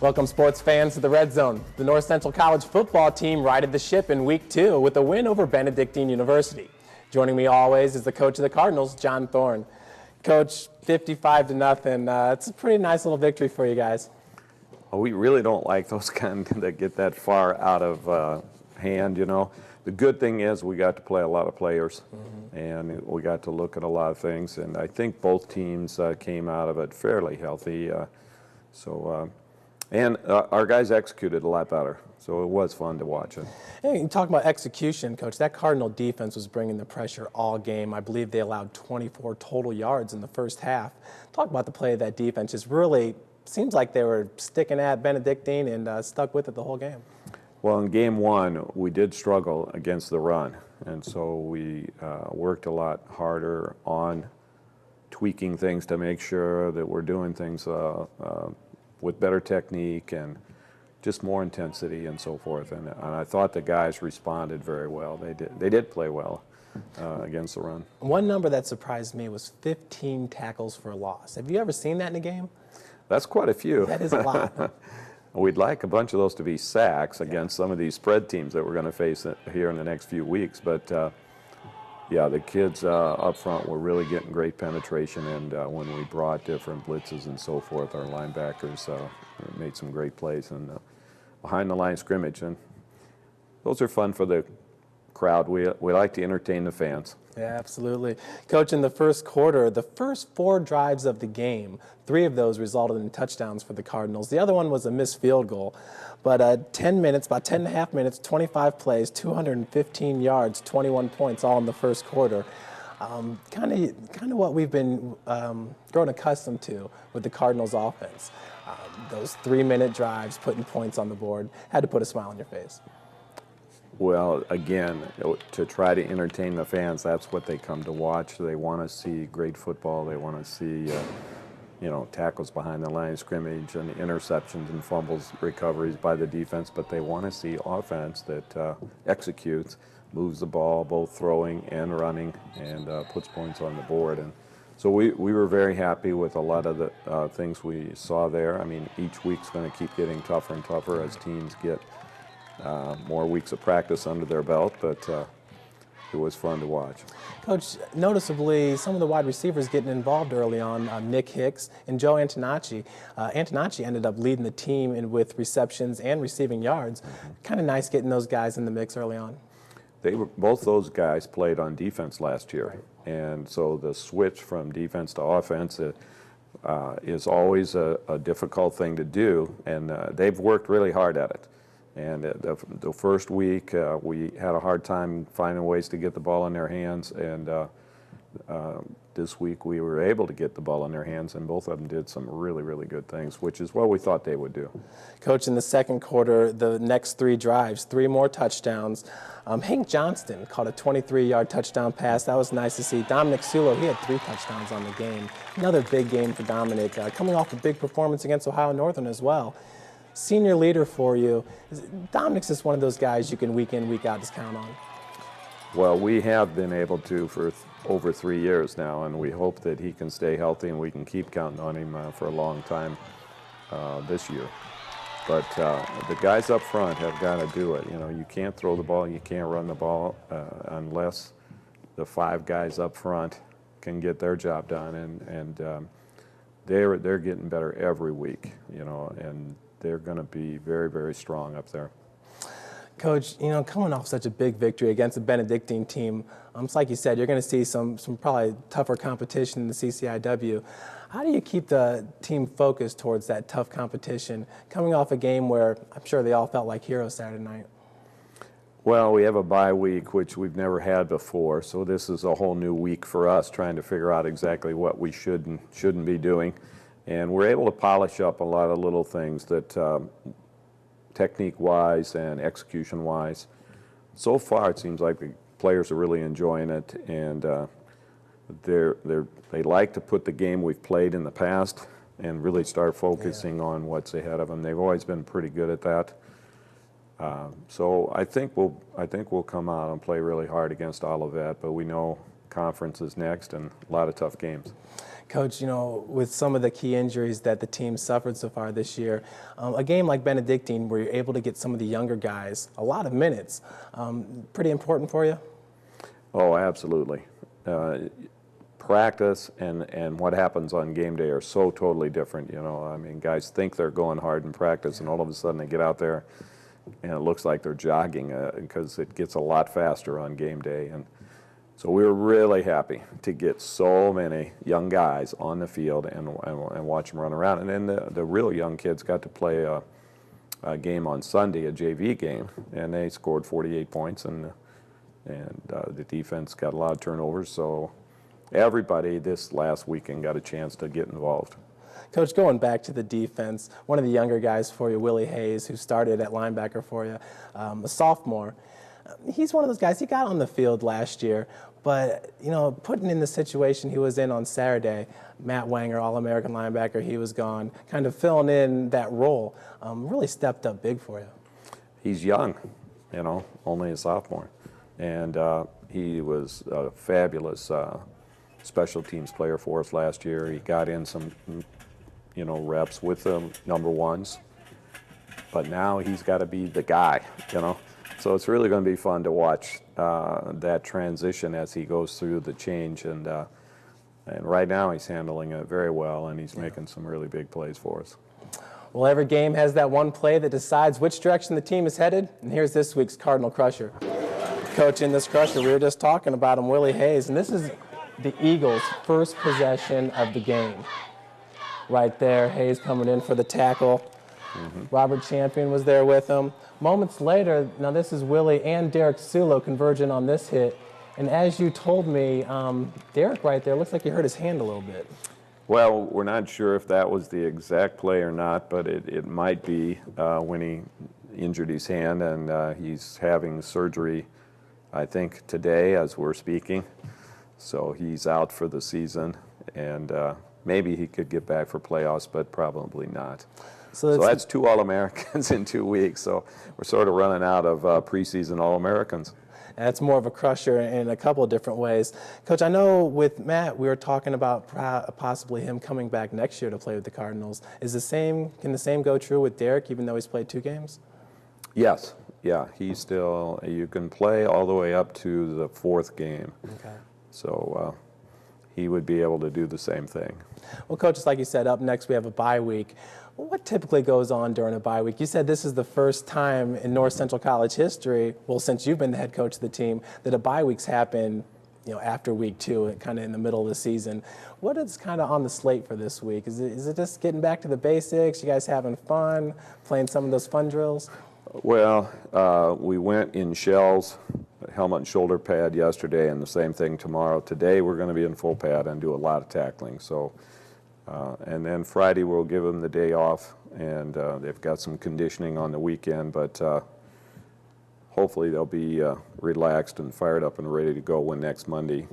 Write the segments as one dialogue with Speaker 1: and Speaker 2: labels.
Speaker 1: Welcome, sports fans, to the Red Zone. The North Central College football team righted the ship in Week 2 with a win over Benedictine University. Joining me always is the coach of the Cardinals, John Thorne. Coach, 55-0. It's a pretty nice little victory for you guys.
Speaker 2: Well, we really don't like those kind that get that far out of hand, you know. The good thing is we got to play a lot of players, and we got to look at a lot of things, and I think both teams came out of it fairly healthy. And our guys executed a lot better, so it was fun to watch it.
Speaker 1: Hey, you talk about execution, Coach. That Cardinal defense was bringing the pressure all game. I believe they allowed 24 total yards in the first half. Talk about the play of that defense. Just really seems like they were sticking at Benedictine and stuck with it the whole game.
Speaker 2: Well, in game one, we did struggle against the run, and so we worked a lot harder on tweaking things to make sure that we're doing things with better technique and just more intensity and so forth. And I thought the guys responded very well. They did play well against the run.
Speaker 1: One number that surprised me was 15 tackles for a loss. Have you ever seen that in a game?
Speaker 2: That's quite a few.
Speaker 1: That is a lot.
Speaker 2: We'd like a bunch of those to be sacks against some of these spread teams that we're going to face here in the next few weeks. But yeah, the kids up front were really getting great penetration, and when we brought different blitzes and so forth, our linebackers made some great plays and behind the line of scrimmage, and those are fun for the crowd. We like to entertain the fans.
Speaker 1: Yeah, absolutely. Coach, in the first quarter, the first 4 drives of the game, 3 of those resulted in touchdowns for the Cardinals. The other one was a missed field goal. But 10 minutes, about 10 and a half minutes, 25 plays, 215 yards, 21 points, all in the first quarter. Kind of what we've been grown accustomed to with the Cardinals offense. Those 3-minute drives, putting points on the board, had to put a smile on your face.
Speaker 2: Well, again, to try to entertain the fans, that's what they come to watch. They want to see great football. They want to see tackles behind the line of scrimmage and interceptions and fumbles, recoveries by the defense, but they want to see offense that executes, moves the ball, both throwing and running, and puts points on the board. And so we were very happy with a lot of the things we saw there. I mean, each week's going to keep getting tougher and tougher as teams get more weeks of practice under their belt, but it was fun to watch.
Speaker 1: Coach, noticeably, some of the wide receivers getting involved early on, Nick Hicks and Joe Antonacci. Antonacci ended up leading the team with receptions and receiving yards. Kind of nice getting those guys in the mix early on.
Speaker 2: Both those guys played on defense last year, and so the switch from defense to offense is always a difficult thing to do, and they've worked really hard at it. And the first week, we had a hard time finding ways to get the ball in their hands, and this week we were able to get the ball in their hands, and both of them did some really, really good things, which is what we thought they would do.
Speaker 1: Coach, in the second quarter, the next 3 drives, 3 more touchdowns. Hank Johnston caught a 23-yard touchdown pass. That was nice to see. Dominic Sulo, he had 3 touchdowns on the game. Another big game for Dominic, coming off a big performance against Ohio Northern as well. Senior leader for you. Dominic's just one of those guys you can week in, week out just count on.
Speaker 2: Well, we have been able to for over 3 years now, and we hope that he can stay healthy and we can keep counting on him for a long time this year. But the guys up front have got to do it. You know, you can't throw the ball, you can't run the ball unless the 5 guys up front can get their job done, and they're getting better every week, you know, and they're going to be very, very strong up there.
Speaker 1: Coach, you know, coming off such a big victory against a Benedictine team, it's like you said, you're going to see some probably tougher competition in the CCIW. How do you keep the team focused towards that tough competition, coming off a game where I'm sure they all felt like heroes Saturday night?
Speaker 2: Well, we have a bye week, which we've never had before, so this is a whole new week for us, trying to figure out exactly what we should and shouldn't be doing. And we're able to polish up a lot of little things that technique-wise and execution-wise. So far, it seems like the players are really enjoying it, and they like to put the game we've played in the past and really start focusing on what's ahead of them. They've always been pretty good at that. So I think we'll come out and play really hard against Olivet, but we know conference is next, and a lot of tough games.
Speaker 1: Coach, you know, with some of the key injuries that the team suffered so far this year, a game like Benedictine where you're able to get some of the younger guys a lot of minutes, pretty important for you?
Speaker 2: Oh, absolutely. Practice and what happens on game day are so totally different. You know, I mean, guys think they're going hard in practice, and all of a sudden they get out there and it looks like they're jogging because it gets a lot faster on game day. And so we were really happy to get so many young guys on the field and watch them run around. And then the real young kids got to play a game on Sunday, a JV game, and they scored 48 points, and the defense got a lot of turnovers. So everybody this last weekend got a chance to get involved.
Speaker 1: Coach, going back to the defense, one of the younger guys for you, Willie Hayes, who started at linebacker for you, a sophomore, he's one of those guys, he got on the field last year, but, you know, putting in the situation he was in on Saturday, Matt Wanger, All-American linebacker, he was gone, kind of filling in that role, really stepped up big for you.
Speaker 2: He's young, you know, only a sophomore, and he was a fabulous special teams player for us last year. He got in some, you know, reps with the number ones, but now he's got to be the guy, you know. So it's really going to be fun to watch that transition as he goes through the change, and right now he's handling it very well, and he's making some really big plays for us.
Speaker 1: Well, every game has that one play that decides which direction the team is headed, and here's this week's Cardinal Crusher. Coach, in this Crusher, we were just talking about him, Willie Hayes, and this is the Eagles' first possession of the game. Right there, Hayes coming in for the tackle. Robert Champion was there with him. Moments later, now this is Willie and Derek Sulo converging on this hit. And as you told me, Derek right there, looks like he hurt his hand a little bit.
Speaker 2: Well, we're not sure if that was the exact play or not, but it might be when he injured his hand, and he's having surgery, I think, today as we're speaking. So he's out for the season, and maybe he could get back for playoffs, but probably not. So that's 2 All-Americans in 2 weeks. So we're sort of running out of preseason All-Americans.
Speaker 1: That's more of a crusher in a couple of different ways. Coach, I know with Matt, we were talking about possibly him coming back next year to play with the Cardinals. Can the same go true with Derek, even though he's played 2 games?
Speaker 2: Yes. Yeah, he's still, you can play all the way up to the 4th game.
Speaker 1: Okay.
Speaker 2: So he would be able to do the same thing.
Speaker 1: Well, Coach, just like you said, up next we have a bye week. What typically goes on during a bye week? You said this is the first time in North Central College history, well, since you've been the head coach of the team, that a bye weeks happen, you know, after week 2, kind of in the middle of the season. What is kind of on the slate for this week? Is it just getting back to the basics? You guys having fun, playing some of those fun drills?
Speaker 2: Well, we went in shells, helmet and shoulder pad yesterday, and the same thing tomorrow. Today we're going to be in full pad and do a lot of tackling. So, and then Friday we'll give them the day off, and they've got some conditioning on the weekend, but hopefully they'll be relaxed and fired up and ready to go when next Monday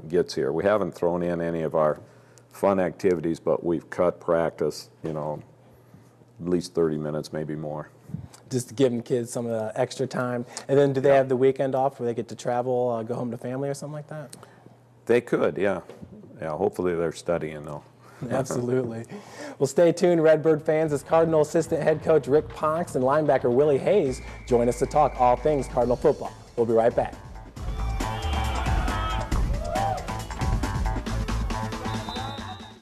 Speaker 2: gets here. We haven't thrown in any of our fun activities, but we've cut practice, you know, at least 30 minutes, maybe more.
Speaker 1: Just giving kids some extra time. And then do they have the weekend off where they get to travel, go home to family or something like that?
Speaker 2: They could, yeah. Yeah, hopefully they're studying, though.
Speaker 1: Absolutely. Well, stay tuned, Redbird fans, as Cardinal assistant head coach Rick Ponks and linebacker Willie Hayes join us to talk all things Cardinal football. We'll be right back.